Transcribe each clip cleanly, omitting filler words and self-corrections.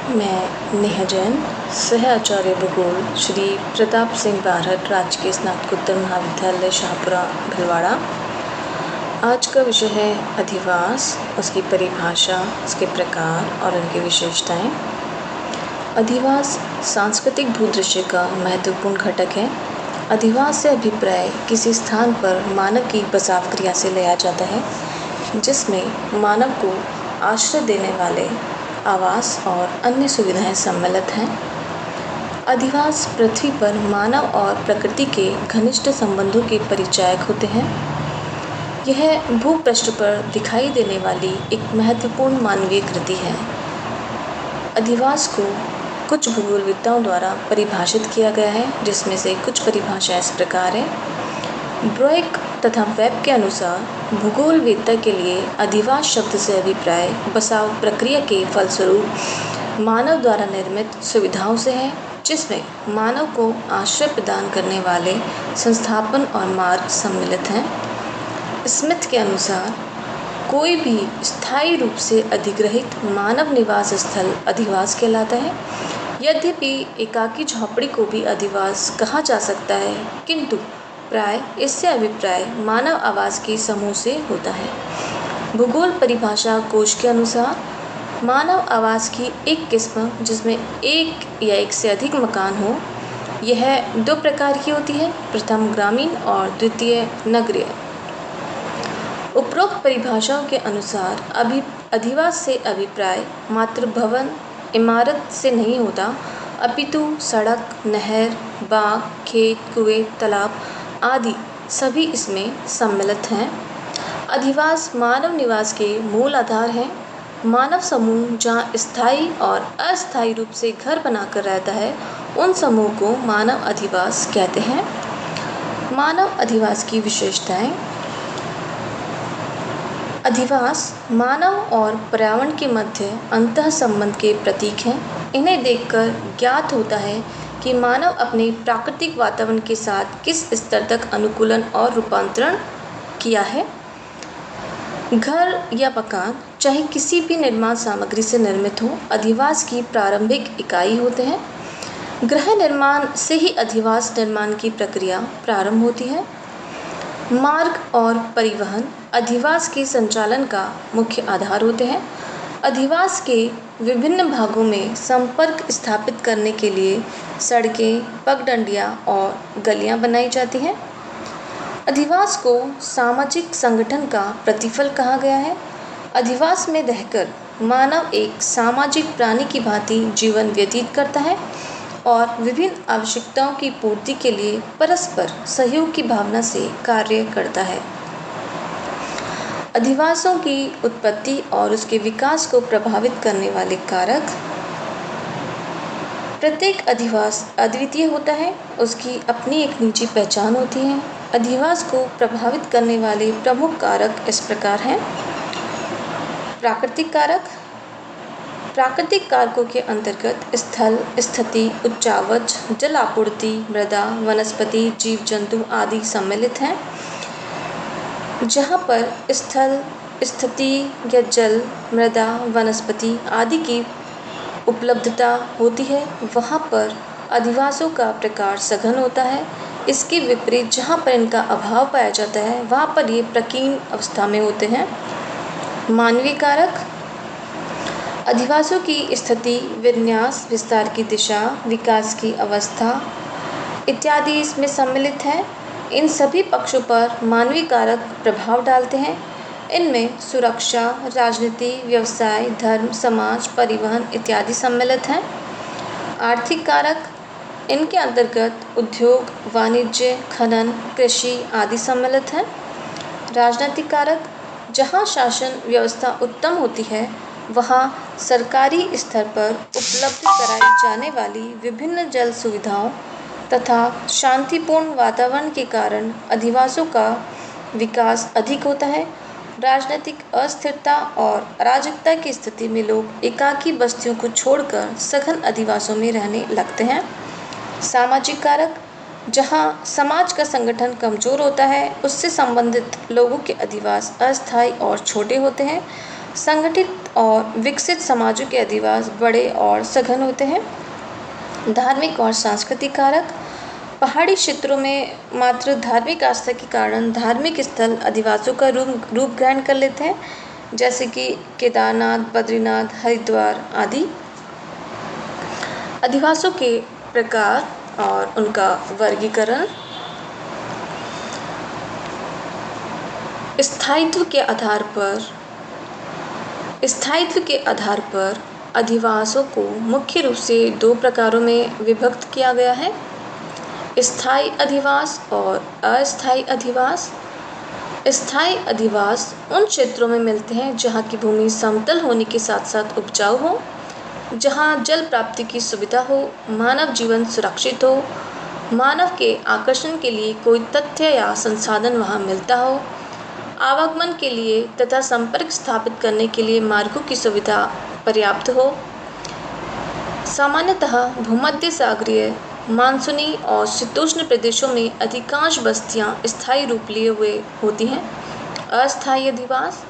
मैं नेहा जैन, सह आचार्य भूगोल श्री प्रताप सिंह बारहट राजकीय स्नातकोत्तर महाविद्यालय शाहपुरा भीलवाड़ा। आज का विषय है अधिवास, उसकी परिभाषा, उसके प्रकार और उनकी विशेषताएं। अधिवास सांस्कृतिक भूदृश्य का महत्वपूर्ण घटक है। अधिवास से अभिप्राय किसी स्थान पर मानव की बसाव क्रिया से लिया जाता है, जिसमें मानव को आश्रय देने वाले आवास और अन्य सुविधाएं सम्मिलित हैं। अधिवास पृथ्वी पर मानव और प्रकृति के घनिष्ठ संबंधों के परिचायक होते हैं। यह भूपृष्ठ पर दिखाई देने वाली एक महत्वपूर्ण मानवीय कृति है। अधिवास को कुछ भूगोलविदों द्वारा परिभाषित किया गया है, जिसमें से कुछ परिभाषाएं इस प्रकार हैं। ब्रोइक तथा वेब के अनुसार भूगोलवेत्ता के लिए अधिवास शब्द से अभिप्राय बसाव प्रक्रिया के फलस्वरूप मानव द्वारा निर्मित सुविधाओं से है, जिसमें मानव को आश्रय प्रदान करने वाले संस्थापन और मार्ग सम्मिलित हैं। स्मिथ के अनुसार कोई भी स्थायी रूप से अधिग्रहित मानव निवास स्थल अधिवास कहलाता है। यद्यपि एकाकी झोपड़ी को भी अधिवास कहा जा सकता है, किंतु प्राय इससे अभिप्राय मानव आवास के समूह से होता है। भूगोल परिभाषा कोश के अनुसार मानव आवास की एक किस्म, जिसमें एक या एक से अधिक मकान हो, यह दो प्रकार की होती है। प्रथम ग्रामीण और द्वितीय नगरीय। उपरोक्त परिभाषाओं के अनुसार अधिवास से अभिप्राय मात्र भवन इमारत से नहीं होता, अपितु सड़क, नहर, बाग, खेत, कुएं, तालाब आदि सभी इसमें सम्मिलित हैं। अधिवास मानव निवास के मूल आधार हैं। मानव समूह जहाँ स्थायी और अस्थायी रूप से घर बनाकर रहता है, उन समूह को मानव अधिवास कहते हैं। मानव अधिवास की विशेषताएं। अधिवास मानव और पर्यावरण के मध्य अंतः संबंध के प्रतीक हैं। इन्हें देखकर ज्ञात होता है कि मानव अपने प्राकृतिक वातावरण के साथ किस स्तर तक अनुकूलन और रूपांतरण किया है। घर या मकान चाहे किसी भी निर्माण सामग्री से निर्मित हो, अधिवास की प्रारंभिक इकाई होते हैं। गृह निर्माण से ही अधिवास निर्माण की प्रक्रिया प्रारंभ होती है। मार्ग और परिवहन अधिवास के संचालन का मुख्य आधार होते हैं। अधिवास के विभिन्न भागों में संपर्क स्थापित करने के लिए सड़कें, पगडंडियां और गलियां बनाई जाती हैं। अधिवास को सामाजिक संगठन का प्रतिफल कहा गया है। अधिवास में रहकर मानव एक सामाजिक प्राणी की भांति जीवन व्यतीत करता है और विभिन्न आवश्यकताओं की पूर्ति के लिए परस्पर सहयोग की भावना से कार्य करता है। अधिवासों की उत्पत्ति और उसके विकास को प्रभावित करने वाले कारक। प्रत्येक अधिवास अद्वितीय होता है, उसकी अपनी एक निजी पहचान होती है। अधिवास को प्रभावित करने वाले प्रमुख कारक इस प्रकार हैं। प्राकृतिक कारक। प्राकृतिक कारकों के अंतर्गत स्थल, स्थिति, उच्चावच, जल आपूर्ति, मृदा, वनस्पति, जीव जंतु आदि सम्मिलित हैं। जहाँ पर स्थल, स्थिति या जल, मृदा, वनस्पति आदि की उपलब्धता होती है, वहाँ पर अधिवासों का प्रकार सघन होता है। इसके विपरीत जहाँ पर इनका अभाव पाया जाता है, वहाँ पर ये प्रकीर्ण अवस्था में होते हैं। मानवीय कारक। अधिवासों की स्थिति, विन्यास, विस्तार की दिशा, विकास की अवस्था इत्यादि इसमें सम्मिलित हैं। इन सभी पक्षों पर मानवीय कारक प्रभाव डालते हैं। इनमें सुरक्षा, राजनीति, व्यवसाय, धर्म, समाज, परिवहन इत्यादि सम्मिलित हैं। आर्थिक कारक। इनके अंतर्गत उद्योग, वाणिज्य, खनन, कृषि आदि सम्मिलित हैं। राजनीतिक कारक। जहाँ शासन व्यवस्था उत्तम होती है, वहाँ सरकारी स्तर पर उपलब्ध कराई जाने वाली विभिन्न जल सुविधाओं तथा शांतिपूर्ण वातावरण के कारण अधिवासों का विकास अधिक होता है। राजनीतिक अस्थिरता और अराजकता की स्थिति में लोग एकाकी बस्तियों को छोड़कर सघन अधिवासों में रहने लगते हैं। सामाजिक कारक। जहाँ समाज का संगठन कमजोर होता है, उससे संबंधित लोगों के अधिवास अस्थायी और छोटे होते हैं। संगठित और विकसित समाजों के अधिवास बड़े और सघन होते हैं। धार्मिक और सांस्कृतिक कारक, पहाड़ी क्षेत्रों में मात्र धार्मिक आस्था के कारण धार्मिक स्थल अधिवासों का रूप ग्रहण कर लेते हैं, जैसे कि केदारनाथ, बद्रीनाथ, हरिद्वार आदि। अधिवासों के प्रकार और उनका वर्गीकरण। स्थायित्व के आधार पर अधिवासों को मुख्य रूप से दो प्रकारों में विभक्त किया गया है: स्थायी अधिवास और अस्थायी अधिवास। स्थायी अधिवास उन क्षेत्रों में मिलते हैं जहाँ की भूमि समतल होने के साथ साथ उपजाऊ हो, जहाँ जल प्राप्ति की सुविधा हो, मानव जीवन सुरक्षित हो, मानव के आकर्षण के लिए कोई तथ्य या संसाधन वहाँ मिलता हो, आवागमन के लिए तथा संपर्क स्थापित करने के लिए मार्गों की सुविधा पर्याप्त हो। सामान्यतः भूमध्य सागरीय, मानसूनी और शीतोष्ण प्रदेशों में अधिकांश बस्तियां स्थायी रूप लिए हुए होती हैं। अस्थायी अधिवास,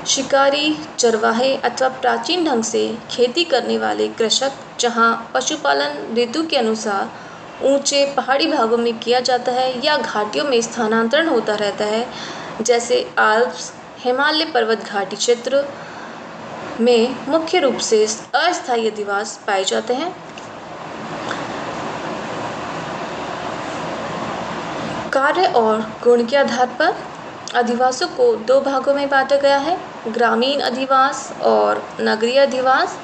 शिकारी, चरवाहे अथवा प्राचीन ढंग से खेती करने वाले कृषक, जहां पशुपालन ऋतु के अनुसार ऊंचे पहाड़ी भागों में किया जाता है या घाटियों में स्थानांतरण होता रहता है, जैसे आल्प्स, हिमालय पर्वत घाटी क्षेत्र में मुख्य रूप से अस्थायी अधिवास पाए जाते हैं। कार्य और गुण के आधार पर अधिवासों को दो भागों में बांटा गया है: ग्रामीण अधिवास और नगरीय अधिवास।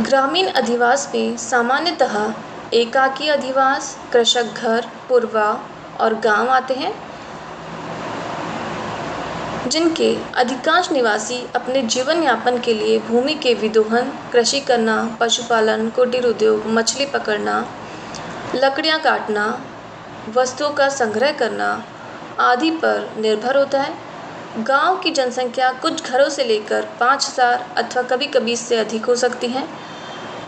ग्रामीण अधिवास में सामान्यतः एकाकी अधिवास, कृषक घर, पुरवा और गांव आते हैं, जिनके अधिकांश निवासी अपने जीवन यापन के लिए भूमि के विदोहन, कृषि करना, पशुपालन, कुटीर उद्योग, मछली पकड़ना, लकड़ियां काटना, वस्तुओं का संग्रह करना आदि पर निर्भर होता है। गांव की जनसंख्या कुछ घरों से लेकर 5000 अथवा कभी-कभी इससे अधिक हो सकती है।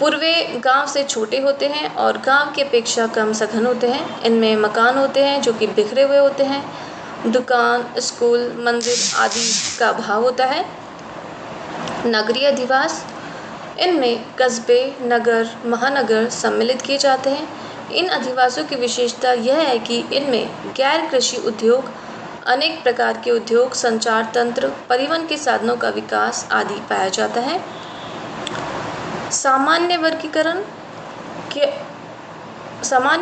पूर्वे गांव से छोटे होते हैं और गांव की अपेक्षा कम सघन होते हैं। इनमें मकान होते हैं जो कि बिखरे हुए होते हैं, दुकान, स्कूल, मंदिर आदि का अभाव होता है। नगरीय अधिवास, इनमें कस्बे, नगर, महानगर सम्मिलित किए जाते हैं। इन अधिवासों की विशेषता यह है कि इनमें गैर कृषि उद्योग, अनेक प्रकार के उद्योग, संचार तंत्र, परिवहन के साधनों का विकास आदि पाया जाता है। सामान्य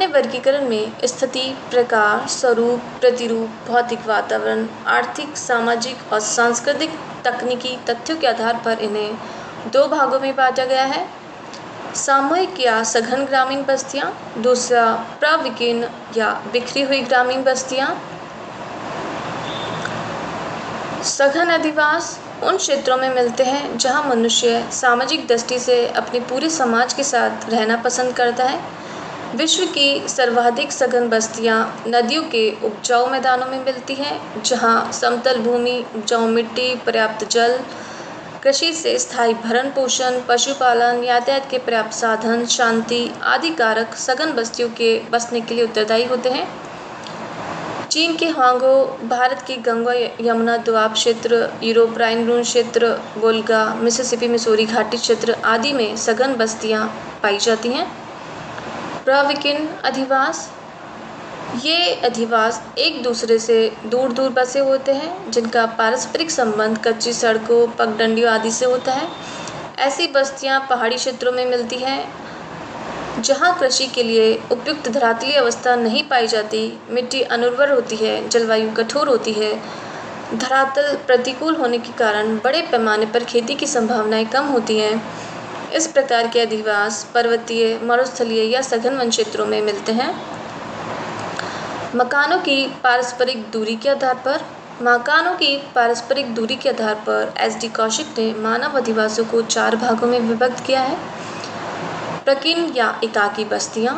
वर्गीकरण में स्थिति, प्रकार, स्वरूप, प्रतिरूप, भौतिक वातावरण, आर्थिक, सामाजिक और सांस्कृतिक तकनीकी तथ्यों के आधार पर इन्हें दो भागों में बांटा गया है: सामूहिक या सघन ग्रामीण बस्तियां, दूसरा प्रविकीर्ण या बिखरी हुई ग्रामीण बस्तियां। सघन अधिवास उन क्षेत्रों में मिलते हैं जहां मनुष्य सामाजिक दृष्टि से अपने पूरे समाज के साथ रहना पसंद करता है। विश्व की सर्वाधिक सघन बस्तियां नदियों के उपजाऊ मैदानों में मिलती हैं, जहां समतल भूमि, उपजाऊ मिट्टी, पर्याप्त जल, कृषि से स्थायी भरण पोषण, पशुपालन, यातायात के पर्याप्त साधन, शांति आदि कारक सघन बस्तियों के बसने के लिए उत्तरदायी होते हैं। चीन के हांगो, भारत की गंगा यमुना दोआब क्षेत्र, यूरोप राइन रून क्षेत्र, वोल्गा, मिसिसिपी मिसूरी घाटी क्षेत्र आदि में सघन बस्तियां पाई जाती हैं। प्रविकीर्ण अधिवास, ये अधिवास एक दूसरे से दूर दूर बसे होते हैं, जिनका पारस्परिक संबंध कच्ची सड़कों, पगडंडियों आदि से होता है। ऐसी बस्तियां पहाड़ी क्षेत्रों में मिलती हैं जहां कृषि के लिए उपयुक्त धरातलीय अवस्था नहीं पाई जाती, मिट्टी अनुर्वर होती है, जलवायु कठोर होती है, धरातल प्रतिकूल होने के कारण बड़े पैमाने पर खेती की संभावनाएं कम होती हैं। इस प्रकार के अधिवास पर्वतीय, मरुस्थलीय या सघन वन क्षेत्रों में मिलते हैं। मकानों की पारस्परिक दूरी के आधार पर एस.डी. कौशिक ने मानव अधिवासों को 4 भागों में विभक्त किया है: प्रकीर्ण या एकाकी बस्तियां,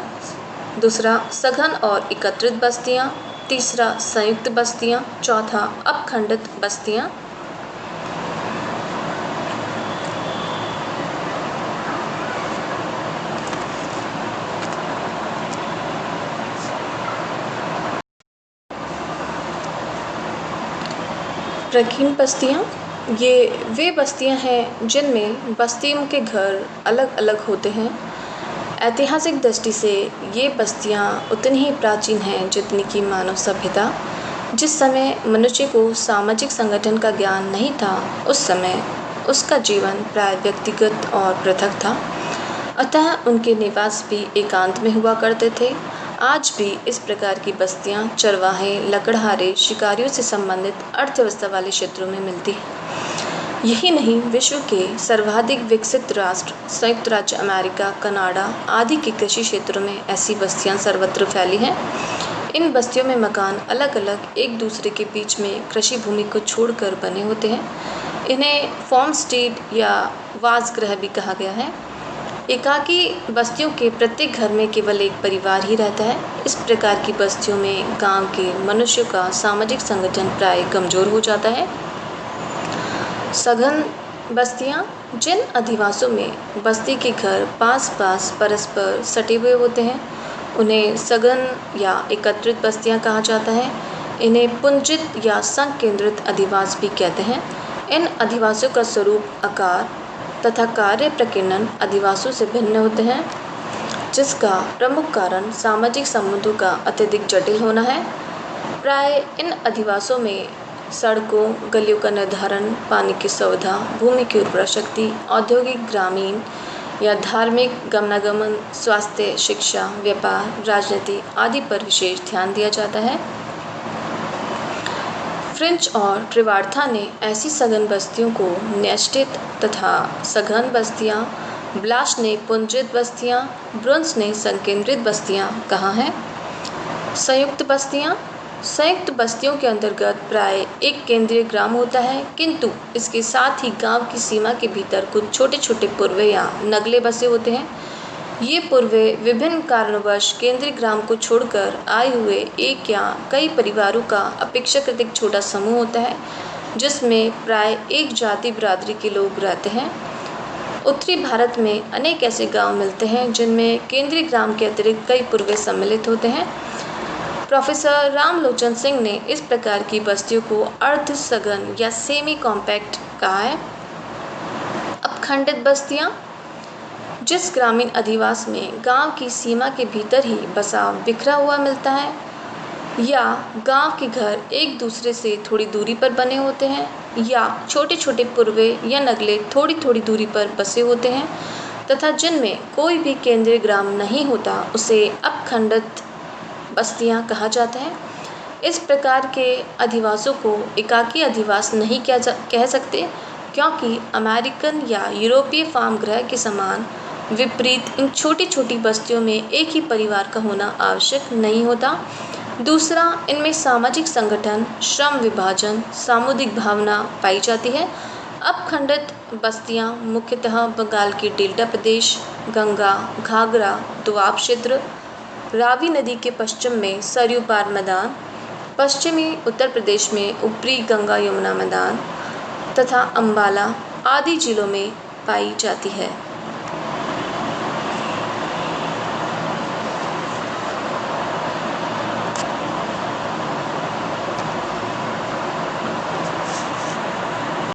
दूसरा सघन और एकत्रित बस्तियां, तीसरा संयुक्त बस्तियां, चौथा अपखंडित बस्तियां। प्रकीर्ण बस्तियां, ये वे बस्तियां हैं जिनमें बस्तियों के घर अलग अलग होते हैं। ऐतिहासिक दृष्टि से ये बस्तियां उतनी ही प्राचीन हैं जितनी कि मानव सभ्यता। जिस समय मनुष्य को सामाजिक संगठन का ज्ञान नहीं था, उस समय उसका जीवन प्राय व्यक्तिगत और पृथक था, अतः उनके निवास भी एकांत में हुआ करते थे। आज भी इस प्रकार की बस्तियां चरवाहे, लकड़हारे, शिकारियों से संबंधित अर्थव्यवस्था वाले क्षेत्रों में मिलती हैं। यही नहीं, विश्व के सर्वाधिक विकसित राष्ट्र संयुक्त राज्य अमेरिका, कनाडा आदि के कृषि क्षेत्रों में ऐसी बस्तियां सर्वत्र फैली हैं। इन बस्तियों में मकान अलग अलग एक दूसरे के बीच में कृषि भूमि को छोड़कर बने होते हैं। इन्हें फार्मस्टेड या वासगृह भी कहा गया है। एकाकी बस्तियों के प्रत्येक घर में केवल एक परिवार ही रहता है। इस प्रकार की बस्तियों में गांव के मनुष्यों का सामाजिक संगठन प्राय कमजोर हो जाता है। सघन बस्तियां, जिन अधिवासों में बस्ती के घर पास पास परस्पर सटे हुए होते हैं, उन्हें सघन या एकत्रित बस्तियां कहा जाता है। इन्हें पुंजित या संकेंद्रित अधिवास भी कहते हैं। इन अधिवासों का स्वरूप, आकार तथा कार्य प्रकीर्णन अधिवासों से भिन्न होते हैं, जिसका प्रमुख कारण सामाजिक संबंधों का अत्यधिक जटिल होना है। प्राय इन अधिवासों में सड़कों, गलियों का निर्धारण, पानी की सुविधा, भूमि की उर्वरा शक्ति, औद्योगिक, ग्रामीण या धार्मिक गमनागमन, स्वास्थ्य, शिक्षा, व्यापार, राजनीति आदि पर विशेष ध्यान दिया जाता है। फ्रेंच और ट्रिवार्था ने ऐसी सघन बस्तियों को नेस्टेड तथा सघन बस्तियां, ब्लाश ने पुंजित बस्तियां, ब्रुन्स ने संकेंद्रित बस्तियां कहा है। संयुक्त बस्तियां, संयुक्त बस्तियों के अंतर्गत प्राय एक केंद्रीय ग्राम होता है, किंतु इसके साथ ही गांव की सीमा के भीतर कुछ छोटे छोटे पूर्वे या नगले बसे होते हैं। ये पूर्वे विभिन्न कारणवश केंद्रीय ग्राम को छोड़कर आए हुए एक या कई परिवारों का अपेक्षाकृत एक छोटा समूह होता है, जिसमें प्राय एक जाति बिरादरी के लोग रहते हैं। उत्तरी भारत में अनेक ऐसे गांव मिलते हैं जिनमें केंद्रीय ग्राम के अतिरिक्त कई पूर्वे सम्मिलित होते हैं। प्रोफेसर रामलोचन सिंह ने इस प्रकार की बस्तियों को अर्ध सघन या सेमी कॉम्पैक्ट कहा है। अपखंडित बस्तियां, जिस ग्रामीण अधिवास में गांव की सीमा के भीतर ही बसाव बिखरा हुआ मिलता है, या गांव के घर एक दूसरे से थोड़ी दूरी पर बने होते हैं, या छोटे छोटे पूर्वे या नगले थोड़ी थोड़ी दूरी पर बसे होते हैं, तथा जिनमें कोई भी केंद्रीय ग्राम नहीं होता, उसे अपखंडित बस्तियां कहा जाता है। इस प्रकार के अधिवासों को एकाकी अधिवास नहीं कह सकते, क्योंकि अमेरिकन या यूरोपीय फार्म गृह के समान विपरीत इन छोटी छोटी बस्तियों में एक ही परिवार का होना आवश्यक नहीं होता। दूसरा, इनमें सामाजिक संगठन, श्रम विभाजन, सामुदायिक भावना पाई जाती है। अपखंडित बस्तियां मुख्यतः बंगाल के डेल्टा प्रदेश, गंगा, घाघरा, दोआब क्षेत्र, रावी नदी के पश्चिम में सरयू पार मैदान, पश्चिमी उत्तर प्रदेश में ऊपरी गंगा यमुना मैदान तथा अम्बाला आदि जिलों में पाई जाती है।